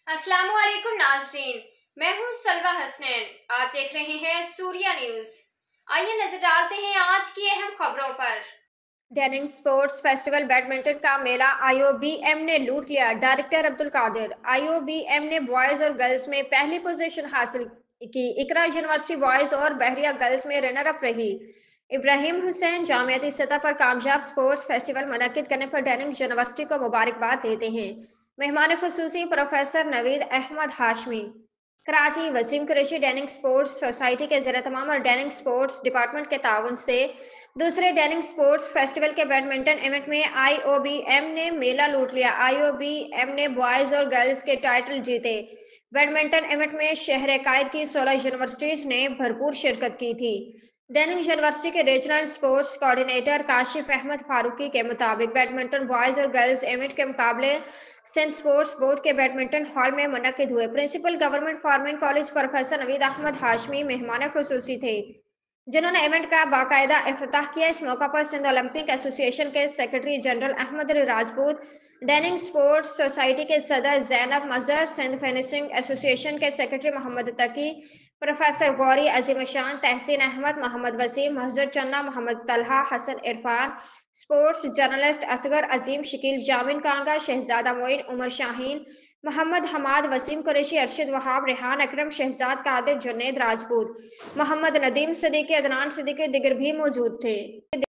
अस्सलाम वालेकुम नाज़रीन, मैं हूँ सलवा हसनैन। आप देख रहे हैं सूर्या न्यूज़। आइए नजर डालते हैं आज की अहम खबरों पर। डेनिंग स्पोर्ट्स फेस्टिवल बैडमिंटन का मेला आईओबीएम ने लूट लिया। डायरेक्टर अब्दुल कादिर। आईओबीएम ने बॉयज और गर्ल्स में पहली पोजीशन हासिल की। इकरा यूनिवर्सिटी बॉयज और बहरिया गर्ल्स में रनर अप रही। इब्राहिम हुसैन जामियाती सतह पर कामयाब स्पोर्ट्स फेस्टिवल मुनक्किद करने पर डेनिंग यूनिवर्सिटी को मुबारकबाद देते हैं। मेहमान खुसूसी professor Naveed Ahmed Hashmi. Karachi. Waseem Qureshi Denning sports society के ज़ेर तमाम और डेनिंग स्पोर्ट्स डिपार्टमेंट के ताउन से दूसरे डेनिंग स्पोर्ट्स फेस्टिवल के बैडमिंटन इवेंट में आईओबीएम ने मेला लूट लिया। आईओबीएम ने बॉयज और गर्ल्स के टाइटल जीते। बैडमिंटन इवेंट में शहर कायद की 16 यूनिवर्सिटीज ने भरपूर शिरकत की थी। डेनिंग यूनिवर्सिटी के regional sports coordinator Kashif Ahmed Farooqui के मुताबिक बैडमिंटन बॉयज और गर्ल्स इवेंट के मुकाबले सिंध स्पोर्ट्स बोर्ड के बैडमिंटन हॉल में मुनक्किद हुए। Principal government farming college professor Naveed Ahmed Hashmi मेहमान खुसूसी थे, जिन्होंने इवेंट का बाकायदा इफ्तिताह किया। इस मौका पर सिंध ओलंपिक एसोसिएशन के secretary general Ahmed Ali Rajput, Denning sports society के सदर जैनब मजहर, सिंध फेंसिंग एसोसिएशन के secretary Mohammad Taqi, professor Ghauri Azeem Shan, Tehseen Ahmed, Mohammad Waseem, Mahjoor Channa, Mohammad Talha, Hasan Irfan, sports journalist Asghar Azeem, Shakeel Zamin Kanga, शहजादा मोइन, उमर शाहीन, मोहम्मद हमाद, वसीम कुरैशी, अरशद वहाब, रेहान अकरम, शहजाद कादिर, जुनैद राजपूत, मोहम्मद नदीम सिद्दीकी, अदनान सिद्दीकी दिगर भी मौजूद थे।